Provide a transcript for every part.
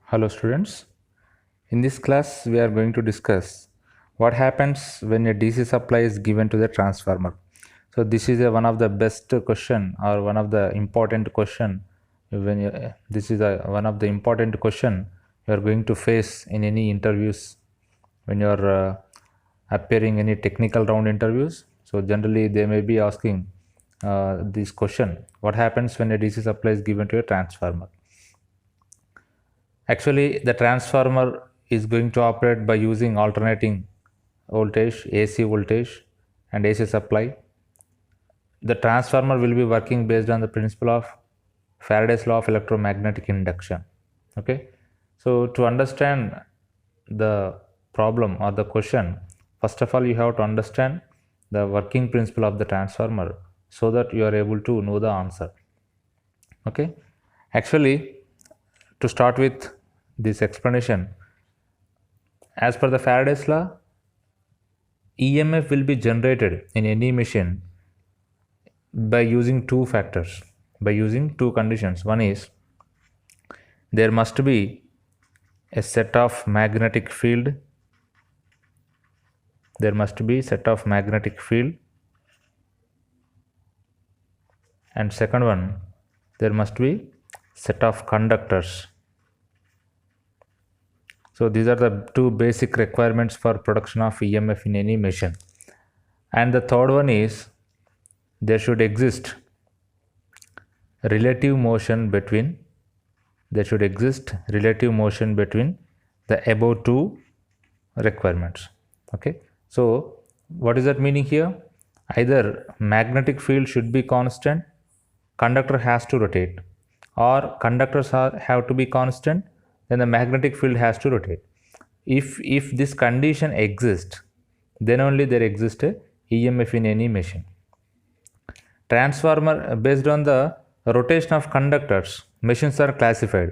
Hello students, in this class we are going to discuss what happens when a DC supply is given to the transformer. So this is one of the best question or one of the important question when this is one of the important question you are going to face in any interviews when you are appearing any technical round interviews. So generally they may be asking this question: what happens when a DC supply is given to a transformer? Actually, the transformer is going to operate by using alternating voltage, AC voltage, and AC supply. The transformer will be working based on the principle of Faraday's law of electromagnetic induction. Okay, so to understand the problem or the question, first of all, you have to understand the working principle of the transformer so that you are able to know the answer. Okay, actually, to start with this explanation, as per the Faraday's law, EMF will be generated in any machine by using two factors, by using two conditions. One is there must be a set of magnetic field, there must be set of magnetic field, and second one, there must be set of conductors. So these are the two basic requirements for production of EMF in any machine. And the third one is there should exist relative motion between the above two requirements. Okay, so what is that meaning here? Either magnetic field should be constant, conductor has to rotate, or conductors have to be constant, then the magnetic field has to rotate. If this condition exists, then only there exists a EMF in any machine. Transformer, based on the rotation of conductors, machines are classified.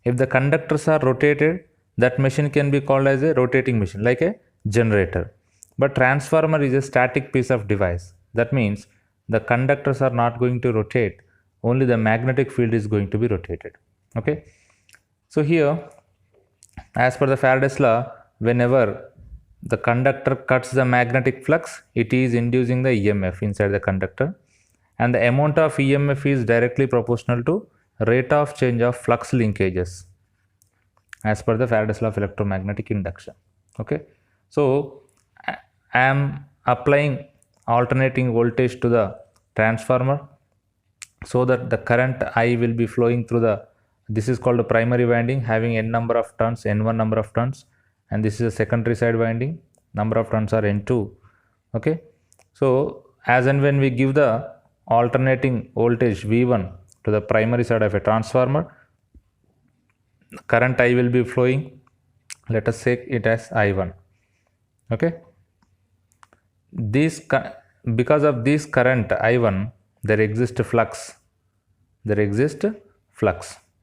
If the conductors are rotated, that machine can be called as a rotating machine, like a generator. But transformer is a static piece of device. That means the conductors are not going to rotate, only the magnetic field is going to be rotated. Okay, so here, as per the Faraday's law, whenever the conductor cuts the magnetic flux, it is inducing the EMF inside the conductor, and the amount of EMF is directly proportional to rate of change of flux linkages as per the Faraday's law of electromagnetic induction. Okay, so I am applying alternating voltage to the transformer so that the current I will be flowing through this is called a primary winding, having n number of turns, n1 number of turns, and this is a secondary side winding, number of turns are n2. Okay, so as and when we give the alternating voltage V1 to the primary side of a transformer, current I will be flowing, let us say it as I1. Okay, because of this current I1, there exists flux.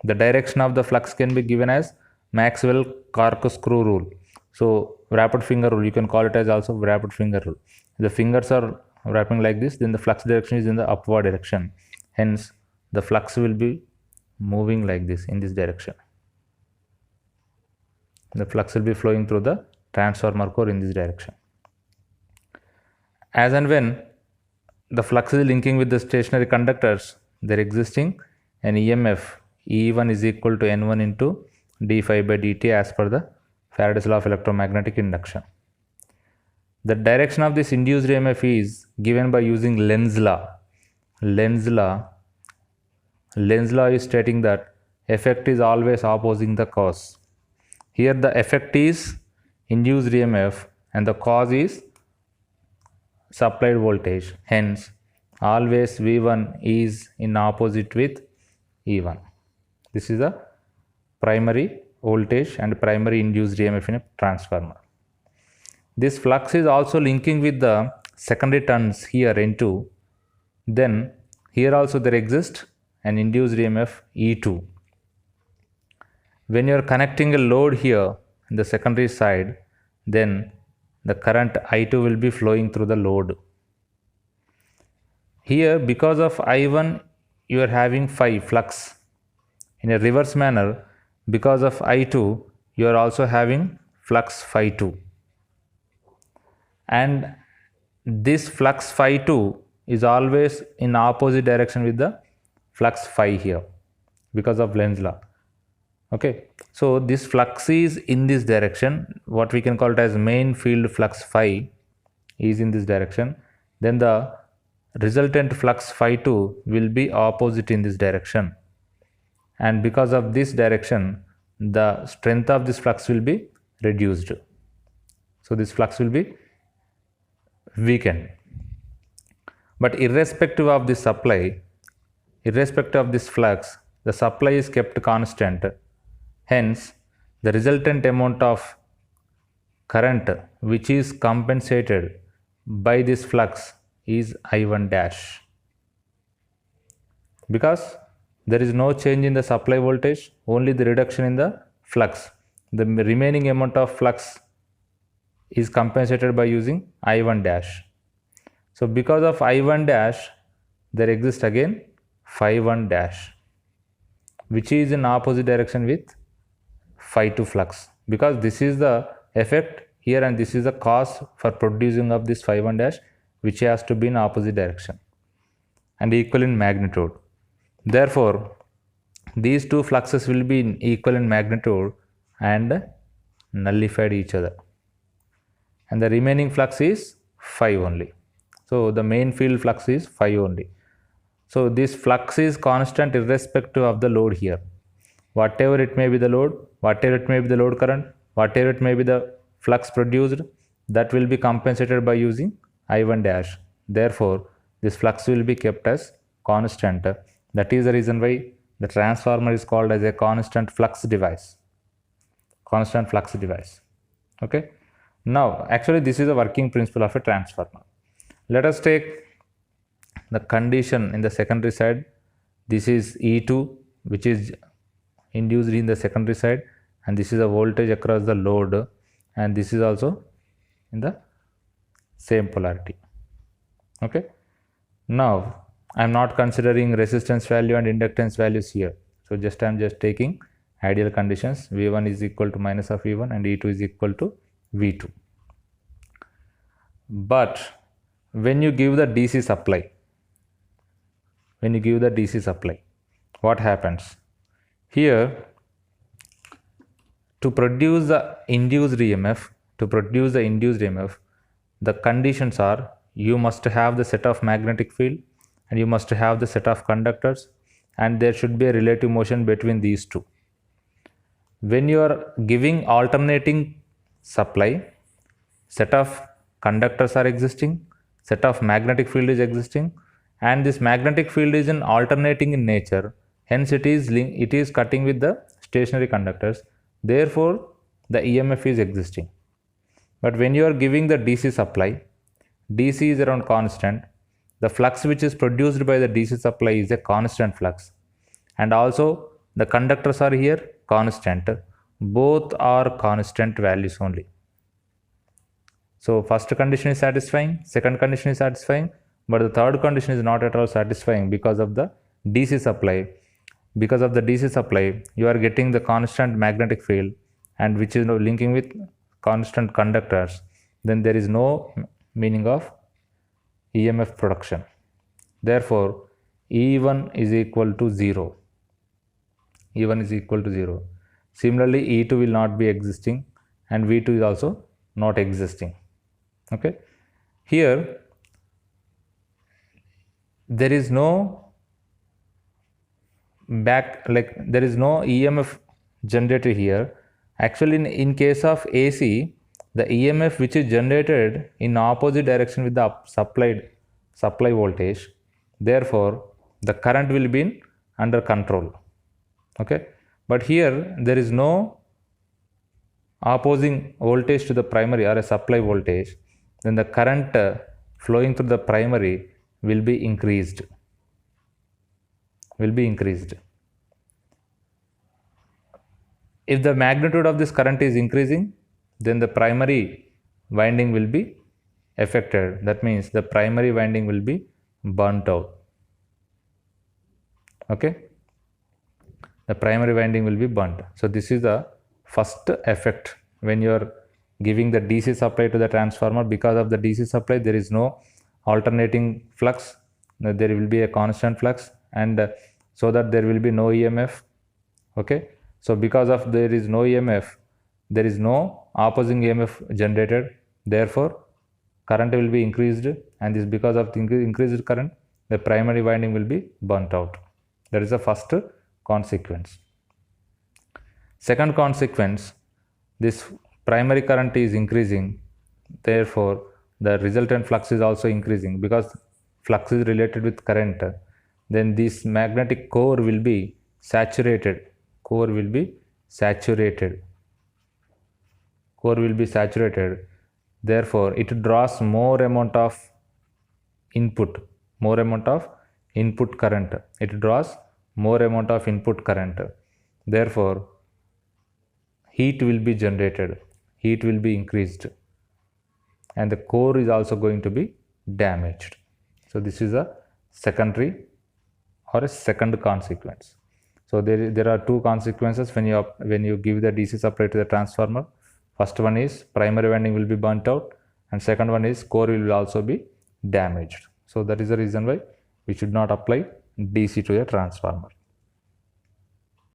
The direction of the flux can be given as Maxwell corkscrew rule. So wrapped finger rule, you can call it as also wrapped finger rule. The fingers are wrapping like this, then the flux direction is in the upward direction. Hence, the flux will be moving like this in this direction. The flux will be flowing through the transformer core in this direction. As and when the flux is linking with the stationary conductors, there existing an EMF E1 is equal to N1 into d phi by dt as per the Faraday's law of electromagnetic induction. The direction of this induced EMF is given by using Lenz's law. Lenz's law is stating that effect is always opposing the cause. Here the effect is induced EMF and the cause is supplied voltage. Hence, always V1 is in opposite with E1. This is the primary voltage and primary induced EMF in a transformer. This flux is also linking with the secondary turns here N2. Then here also there exists an induced EMF E2. When you are connecting a load here in the secondary side, then the current I2 will be flowing through the load. Here, because of I1, you are having phi flux. In a reverse manner, because of I2 you are also having flux phi 2, and this flux phi 2 is always in opposite direction with the flux phi here because of Lenz's law. Okay, so this flux is in this direction, what we can call it as main field flux phi is in this direction, then the resultant flux phi 2 will be opposite in this direction, and because of this direction the strength of this flux will be reduced, so this flux will be weakened. But irrespective of this supply, irrespective of this flux, the supply is kept constant, hence the resultant amount of current which is compensated by this flux is I1 dash, because there is no change in the supply voltage, only the reduction in the flux. The remaining amount of flux is compensated by using I1 dash. So because of I1 dash, there exists again phi 1 dash, which is in opposite direction with phi 2 flux, because this is the effect here and this is the cause for producing of this phi 1 dash, which has to be in opposite direction and equal in magnitude. Therefore, these two fluxes will be in equal in magnitude and nullified each other, and the remaining flux is phi only. So the main field flux is phi only. So this flux is constant irrespective of the load here. Whatever it may be the load, whatever it may be the load current, whatever it may be the flux produced, that will be compensated by using I1 dash. Therefore, this flux will be kept as constant. That is the reason why the transformer is called as a constant flux device. Constant flux device. Okay. Now, actually this is a working principle of a transformer. Let us take the condition in the secondary side. This is E2, which is induced in the secondary side, and this is a voltage across the load, and this is also in the same polarity. Okay. Now I am not considering resistance value and inductance values here, so I am just taking ideal conditions. V1 is equal to minus of V1 and E2 is equal to V2. But when you give the DC supply, what happens here? To produce the induced EMF, the conditions are, you must have the set of magnetic field and you must have the set of conductors, and there should be a relative motion between these two. When you are giving alternating supply, set of conductors are existing, set of magnetic field is existing, and this magnetic field is in alternating in nature, hence it is cutting with the stationary conductors, therefore the EMF is existing. But when you are giving the DC supply, DC is around constant, the flux which is produced by the DC supply is a constant flux, and also the conductors are here constant, both are constant values only. So first condition is satisfying, second condition is satisfying, but the third condition is not at all satisfying because of the DC supply. Because of the DC supply, you are getting the constant magnetic field, and which is linking with constant conductors, then there is no meaning of EMF production. Therefore, E1 is equal to 0. E1 is equal to 0. Similarly, E2 will not be existing and V2 is also not existing. Okay. Here, there is no there is no EMF generated here. Actually, in case of AC, the EMF which is generated in opposite direction with the supply voltage, therefore the current will be under control. Okay, but here there is no opposing voltage to the primary or a supply voltage, then the current flowing through the primary will be increased. If the magnitude of this current is increasing, then the primary winding will be affected. That means the primary winding will be burnt out. Okay. the primary winding will be burnt. So this is the first effect when you are giving the DC supply to the transformer. Because of the DC supply, there is no alternating flux, there will be a constant flux, and so that there will be no EMF. Okay, so because of there is no EMF, there is no opposing EMF generated, therefore current will be increased, and this because of the increased current, the primary winding will be burnt out. That is the first consequence. Second consequence, this primary current is increasing, therefore the resultant flux is also increasing. Because flux is related with current, then this magnetic core will be saturated. Core will be saturated. Therefore it draws more amount of input current. It draws more amount of input current. Therefore heat will be generated, heat will be increased, and the core is also going to be damaged. So this is a secondary or a second consequence. So there are two consequences when you give the DC supply to the transformer. First one is primary winding will be burnt out, and second one is core will also be damaged. So that is the reason why we should not apply DC to the transformer.